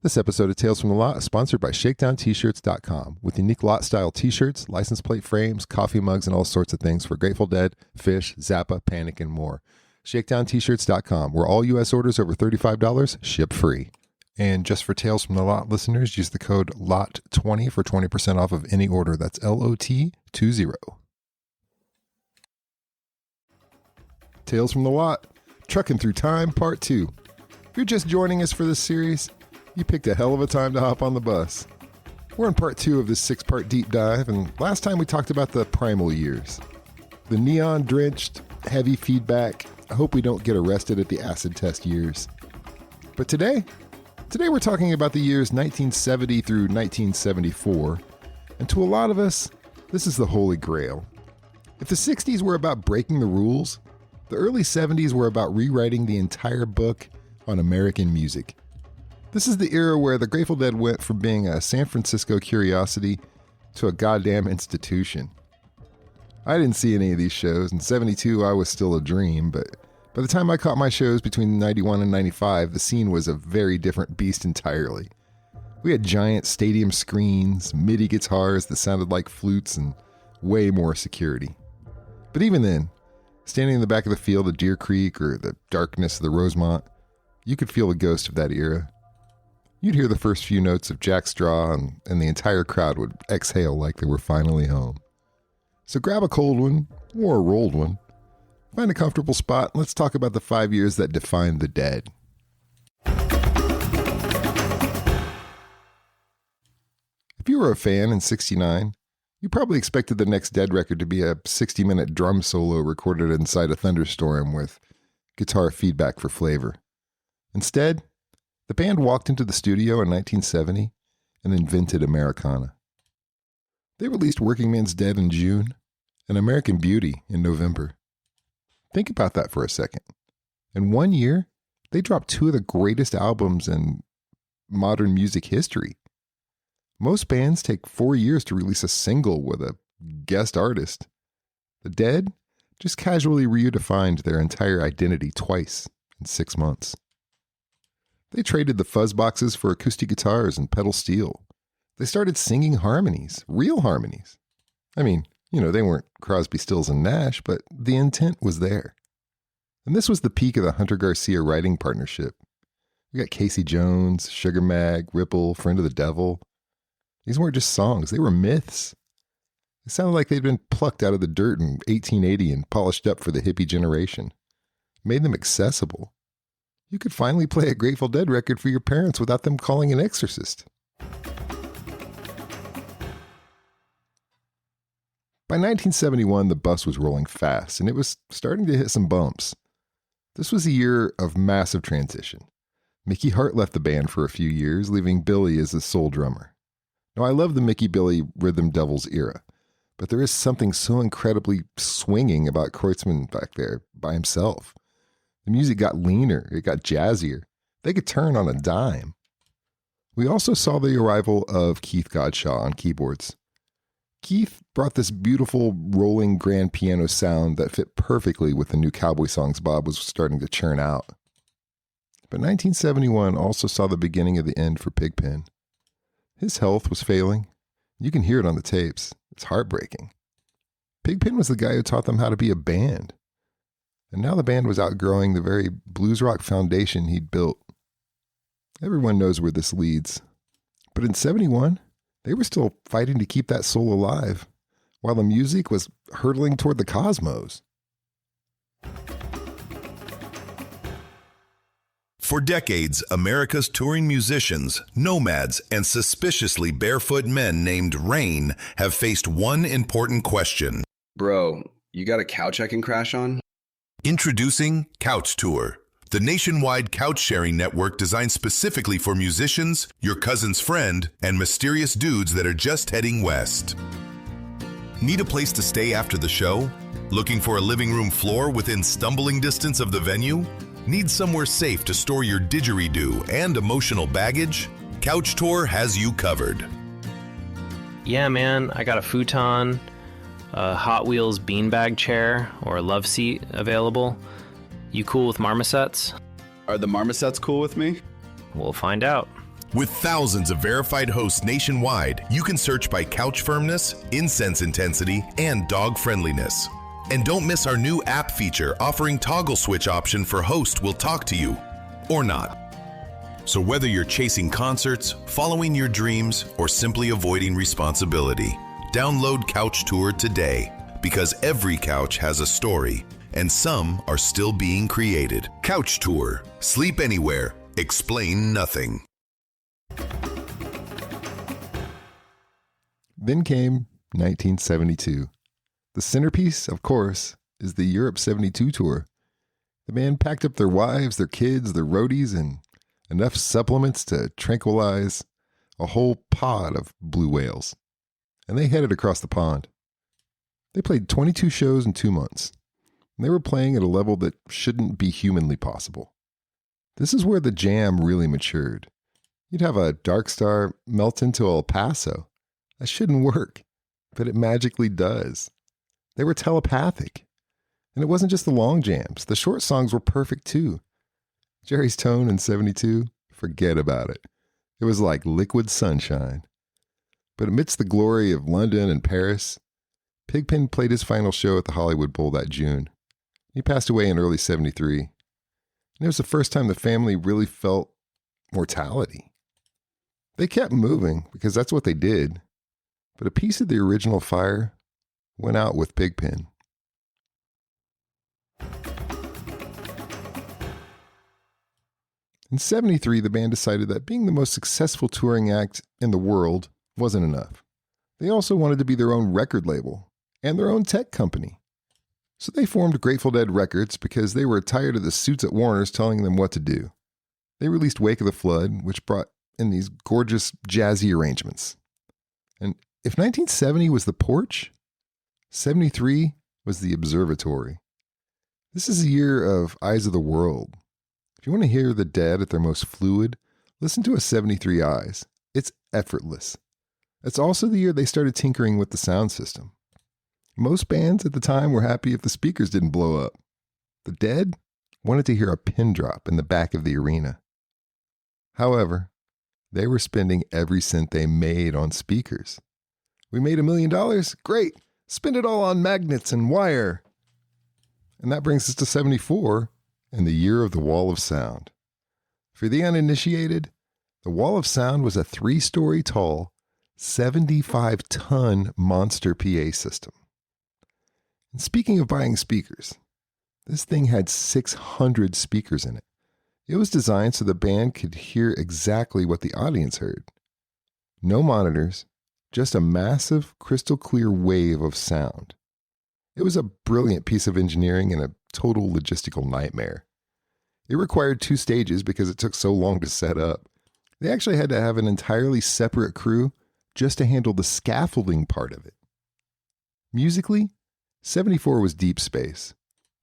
This episode of Tales from the Lot is sponsored by ShakedownT-shirts.com with unique lot-style t-shirts, license plate frames, coffee mugs, and all sorts of things for Grateful Dead, Fish, Zappa, Panic, and more. ShakedownT-shirts.com, where all U.S. orders over $35 ship free. And just for Tales from the Lot listeners, use the code LOT20 for 20% off of any order. That's LOT20. Tales from the Lot, Truckin Through Time, Part 2. If you're just joining us for this series, you picked a hell of a time to hop on the bus. We're in Part 2 of this 6-part deep dive, and last time we talked about the primal years. The neon-drenched, heavy feedback, I hope we don't get arrested at the acid test years. But today we're talking about the years 1970 through 1974, and to a lot of us, this is the holy grail. If the 60s were about breaking the rules, the early 70s were about rewriting the entire book on American music. This is the era where the Grateful Dead went from being a San Francisco curiosity to a goddamn institution. I didn't see any of these shows. In 72, I was still a dream, but by the time I caught my shows between 91 and 95, the scene was a very different beast entirely. We had giant stadium screens, MIDI guitars that sounded like flutes, and way more security. But even then, standing in the back of the field at Deer Creek or the darkness of the Rosemont, you could feel the ghost of that era. You'd hear the first few notes of Jack Straw, and the entire crowd would exhale like they were finally home. So grab a cold one, or a rolled one, find a comfortable spot, and let's talk about the 5 years that defined the Dead. If you were a fan in 69, you probably expected the next Dead record to be a 60-minute drum solo recorded inside a thunderstorm with guitar feedback for flavor. Instead, the band walked into the studio in 1970 and invented Americana. They released Workingman's Dead in June and American Beauty in November. Think about that for a second. In 1 year, they dropped two of the greatest albums in modern music history. Most bands take 4 years to release a single with a guest artist. The Dead just casually redefined their entire identity twice in 6 months. They traded the fuzz boxes for acoustic guitars and pedal steel. They started singing harmonies, real harmonies. I mean, they weren't Crosby, Stills, and Nash, but the intent was there. And this was the peak of the Hunter Garcia writing partnership. We got Casey Jones, Sugar Mag, Ripple, Friend of the Devil. These weren't just songs, they were myths. They sounded like they'd been plucked out of the dirt in 1880 and polished up for the hippie generation. Made them accessible. You could finally play a Grateful Dead record for your parents without them calling an exorcist. By 1971, the bus was rolling fast, and it was starting to hit some bumps. This was a year of massive transition. Mickey Hart left the band for a few years, leaving Billy as the sole drummer. Now, I love the Mickey Billy Rhythm Devils era, but there is something so incredibly swinging about Kreutzmann back there by himself. The music got leaner, it got jazzier. They could turn on a dime. We also saw the arrival of Keith Godchauxs on keyboards. Keith brought this beautiful rolling grand piano sound that fit perfectly with the new cowboy songs Bob was starting to churn out. But 1971 also saw the beginning of the end for Pigpen. His health was failing. You can hear it on the tapes. It's heartbreaking. Pigpen was the guy who taught them how to be a band. And now the band was outgrowing the very blues rock foundation he'd built. Everyone knows where this leads. But in 71, they were still fighting to keep that soul alive, while the music was hurtling toward the cosmos. For decades, America's touring musicians, nomads, and suspiciously barefoot men named Rain have faced one important question. Bro, you got a couch I can crash on? Introducing Couch Tour, the nationwide couch sharing network designed specifically for musicians, your cousin's friend, and mysterious dudes that are just heading west. Need a place to stay after the show? Looking for a living room floor within stumbling distance of the venue? Need somewhere safe to store your didgeridoo and emotional baggage? Couch Tour has you covered. Yeah, man, I got a futon, a Hot Wheels beanbag chair, or a love seat available. You cool with marmosets? Are the marmosets cool with me? We'll find out. With thousands of verified hosts nationwide, you can search by couch firmness, incense intensity, and dog friendliness. And don't miss our new app feature offering toggle switch option for host will talk to you or not. So whether you're chasing concerts, following your dreams, or simply avoiding responsibility, download Couch Tour today because every couch has a story and some are still being created. Couch Tour. Sleep anywhere. Explain nothing. Then came 1972. The centerpiece, of course, is the Europe 72 tour. The band packed up their wives, their kids, their roadies, and enough supplements to tranquilize a whole pod of blue whales. And they headed across the pond. They played 22 shows in 2 months. And they were playing at a level that shouldn't be humanly possible. This is where the jam really matured. You'd have a dark star melt into El Paso. That shouldn't work, but it magically does. They were telepathic. And it wasn't just the long jams. The short songs were perfect too. Jerry's tone in 72, forget about it. It was like liquid sunshine. But amidst the glory of London and Paris, Pigpen played his final show at the Hollywood Bowl that June. He passed away in early 73. And it was the first time the family really felt mortality. They kept moving because that's what they did. But a piece of the original fire went out with Pigpen. In 73, the band decided that being the most successful touring act in the world wasn't enough. They also wanted to be their own record label and their own tech company. So they formed Grateful Dead Records because they were tired of the suits at Warner's telling them what to do. They released Wake of the Flood, which brought in these gorgeous jazzy arrangements. And if 1970 was the porch, 73 was the observatory. This is a year of Eyes of the World. If you want to hear the Dead at their most fluid, listen to a 73 Eyes. It's effortless. It's also the year they started tinkering with the sound system. Most bands at the time were happy if the speakers didn't blow up. The Dead wanted to hear a pin drop in the back of the arena. However, they were spending every cent they made on speakers. We made $1 million? Great! Spend it all on magnets and wire. And that brings us to 74 and the year of the Wall of Sound. For the uninitiated, the Wall of Sound was a 3-story tall, 75-ton monster PA system. And speaking of buying speakers, this thing had 600 speakers in it. It was designed so the band could hear exactly what the audience heard. No monitors, just a massive, crystal clear wave of sound. It was a brilliant piece of engineering and a total logistical nightmare. It required 2 stages because it took so long to set up. They actually had to have an entirely separate crew just to handle the scaffolding part of it. Musically, 74 was deep space.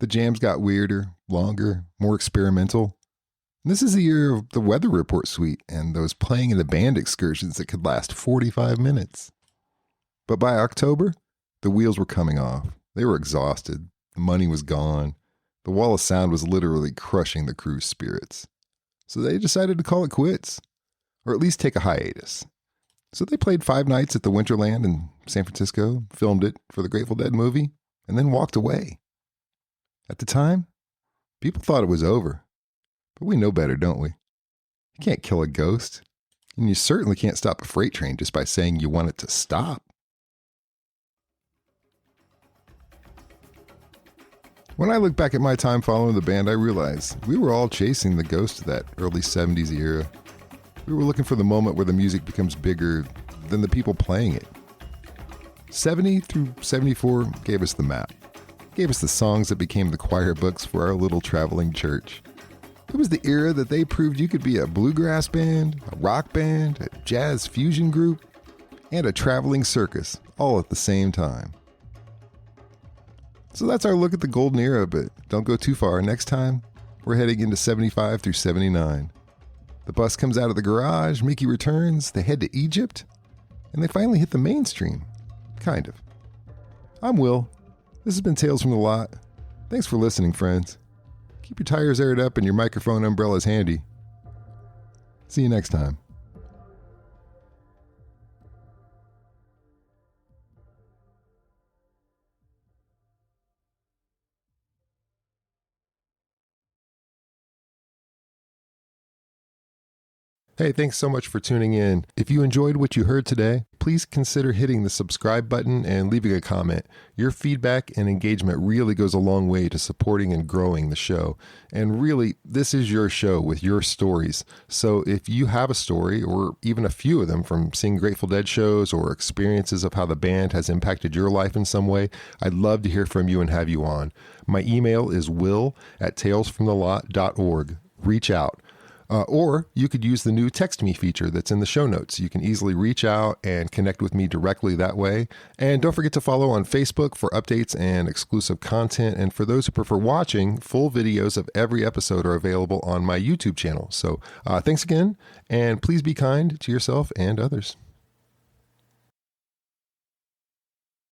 The jams got weirder, longer, more experimental. And this is the year of the Weather Report suite and those playing in the band excursions that could last 45 minutes. But by October, the wheels were coming off. They were exhausted. The money was gone. The Wall of Sound was literally crushing the crew's spirits. So they decided to call it quits, or at least take a hiatus. So they played 5 nights at the Winterland in San Francisco, filmed it for the Grateful Dead movie, and then walked away. At the time, people thought it was over. But we know better, don't we? You can't kill a ghost. And you certainly can't stop a freight train just by saying you want it to stop. When I look back at my time following the band, I realize we were all chasing the ghost of that early 70s era. We were looking for the moment where the music becomes bigger than the people playing it. 70 through 74 gave us the map. Gave us the songs that became the choir books for our little traveling church. It was the era that they proved you could be a bluegrass band, a rock band, a jazz fusion group, and a traveling circus all at the same time. So that's our look at the golden era, but don't go too far. Next time, we're heading into 75 through 79. The bus comes out of the garage, Mickey returns, they head to Egypt, and they finally hit the mainstream. Kind of. I'm Will. This has been Tales from the Lot. Thanks for listening, friends. Keep your tires aired up and your microphone umbrellas handy. See you next time. Hey, thanks so much for tuning in. If you enjoyed what you heard today, please consider hitting the subscribe button and leaving a comment. Your feedback and engagement really goes a long way to supporting and growing the show. And really, this is your show with your stories. So if you have a story, or even a few of them from seeing Grateful Dead shows or experiences of how the band has impacted your life in some way, I'd love to hear from you and have you on. My email is will@talesfromthelot.org. Reach out. Or you could use the new Text Me feature that's in the show notes. You can easily reach out and connect with me directly that way. And don't forget to follow on Facebook for updates and exclusive content. And for those who prefer watching, full videos of every episode are available on my YouTube channel. So thanks again, and please be kind to yourself and others.